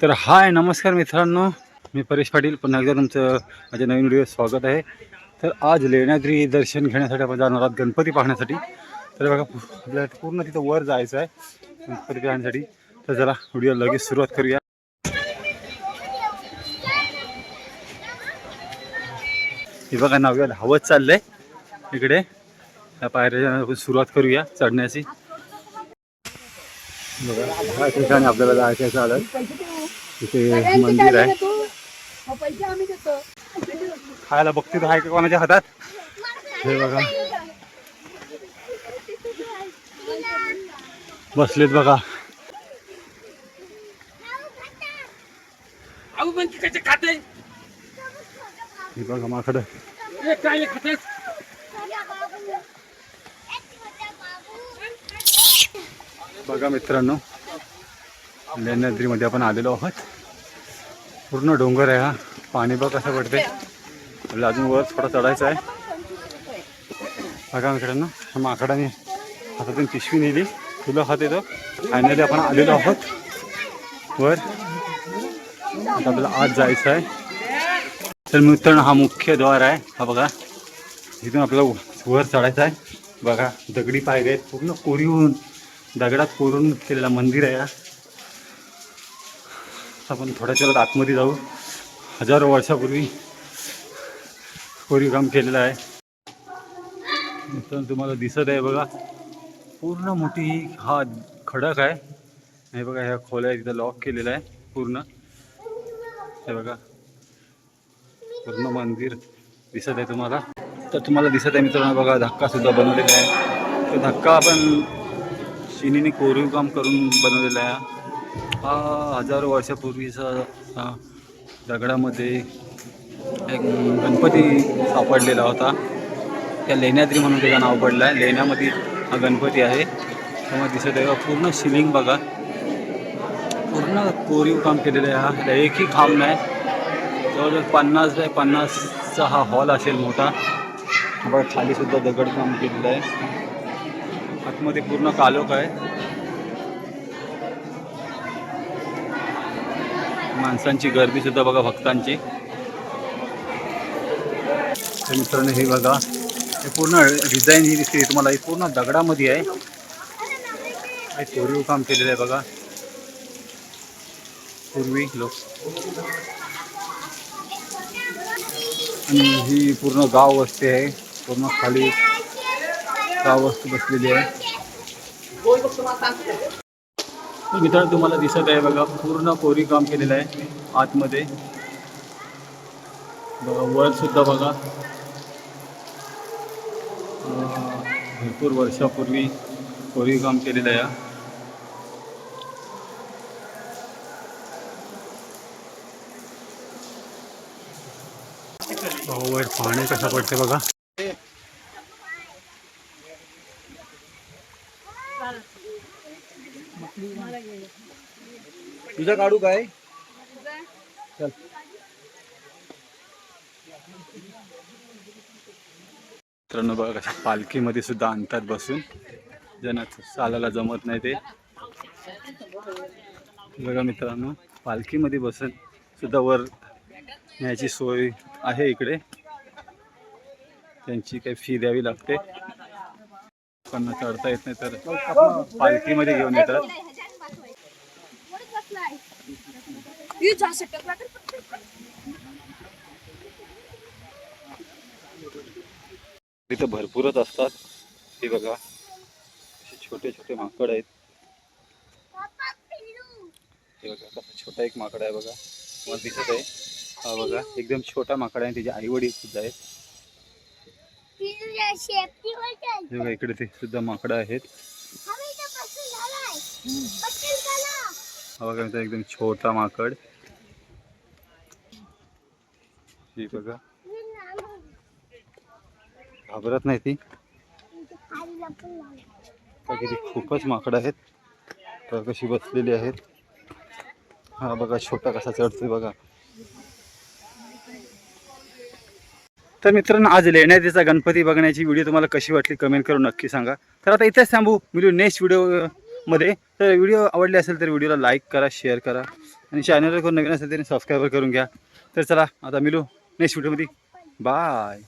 तर हाय नमस्कार मित्रांनो, मी परेश पाटील पुन्हा एकदा तुमचं माझ्या नवीन व्हिडिओ स्वागत आहे। तर आज लेण्याद्री दर्शन घेण्यासाठी आपण जाणार आहोत गणपती पाहण्यासाठी। तर बघा आपल्याला पूर्ण तिथं वर जायचं आहे गणपती पाहण्यासाठी। तर चला व्हिडिओ लगेच सुरुवात करूया। हे बघा नाव्या धावत चाललंय इकडे, त्या पायऱ्या सुरुवात करूया चढण्याची। बघा ह्या ठिकाणी आपल्याला जायचं झालं, तिथे मंदिर आहे। खायला बघते तर आहे का कोणाच्या हातात, हे बघा बसलेत बघा। हे बघा माकडं, बघा मित्रांनो लेण्याद्रीमध्ये आपण आलेलो आहोत। पूर्ण डोंगर आहे हा, पाणी बघ कसं पडते। आपल्याला अजून वर थोडा चढायचं आहे। बघा मित्रांनो माकडाने हातातून पिशवी नेली, तुला हात येतो। फायनली आपण आलेलो आहोत वर, आता आपल्याला आत जायचं आहे। तर मित्रांनो हा मुख्य द्वार आहे, हा बघा इथून आपल्याला वर चढायचं आहे। बघा दगडी पायऱ्या आहेत, पूर्ण कोरीवून दगडात कोरून केलेला मंदिर आहे। आपण थोड्या वेळात आतमध्ये जाऊ। हजारो वर्षापूर्वी कोरीव काम केलेलं आहे। मित्रांनो तुम्हाला दिसत आहे बघा, पूर्ण मोठी हा खडक आहे। हे बघा ह्या खोल्या तिथं लॉक केलेलं आहे पूर्ण, हे बघा पूर्ण मंदिर दिसत आहे तुम्हाला। तर तुम्हाला दिसत आहे मित्रांनो बघा धक्का सुद्धा बनवलेला आहे। तो धक्का आपण शिनीने कोरीव काम करून बनवलेला आहे। हा हजारो वर्षापूर्वीचा दगडामध्ये एक गणपती सापडलेला होता। त्या लेण्याद्री म्हणून त्याचं नाव पडलं आहे। लेण्यामध्ये हा गणपती आहे। तुम्हाला दिसत आहे पूर्ण सिलिंग बघा, पूर्ण कोरीव काम केलेलं आहे। हा एकही खांब नाही, जवळजवळ 50 बाय 50चा हा हॉल असेल मोठा। बघा खाली सुद्धा दगड काम केलेलं आहे, आतमध्ये पूर्ण कालोख आहे। माणसांची गर्दी सुद्धा बघा भक्तांची। मित्रांनो हे बघा हे पूर्ण डिझाईन ही दिसते तुम्हाला, ही पूर्ण दगडामध्ये आहे। कोरीव काम केलेलं आहे बघा पूर्वी लोक। आणि ही पूर्ण गाव वस्ती आहे, पूर्ण खाली गाव वस्ती बसलेली आहे। मित्रांनो तुम्हाला दिसत आहे बघा पूर्ण कोरीव काम केलेलं आहे आतमध्ये। बघा वर सुद्धा बघा भरपूर वर्षापूर्वी कोरीव काम केलेलं आहे। वर पाणी कसं पडते बघा। तुझा काढू काय चल। मित्रांनो बघा कशा पालखीमध्ये सुद्धा आणतात बसून, ज्यांना चालायला जमत नाही ते। बघा मित्रांनो पालखीमध्ये बसून सुद्धा वर न्यायची सोय आहे इकडे। त्यांची काही फी द्यावी लागते, पण चढता येत नाही तर पालखीमध्ये घेऊन येतात। तिथं भरपूरच असतात। हे बघा असे छोटे छोटे माकड आहेत। हे बघा कसा छोटा एक माकड आहे बघा, तुम्हाला दिसत आहे। हा बघा एकदम छोटा माकड आहे, त्याचे आई वडील सुद्धा आहेत। हे बघा इकडे ते सुद्धा माकडं आहेत। हा बघा एकदम छोटा माकड, हे बघा घाबरत नाही ती। किती खूपच माकडं आहेत, तर कशी बसलेली आहेत। हा बघा छोटा कसा चढतोय बघा। तर मित्रांनो आज लेण्याद्रीचा गणपती बघण्याची व्हिडिओ तुम्हाला कशी वाटली कमेंट करून नक्की सांगा। तर आता इथेच थांबू, मिळू नेक्स्ट व्हिडिओ मध्ये। तर व्हिडिओ आवडले असेल तर व्हिडिओला लाईक करा, शेअर करा आणि चॅनलवर कोण नवीन असेल त्याने सबस्क्राईब करून घ्या. तर चला आता मिळू नेक्स्ट व्हिडिओमध्ये. बाय.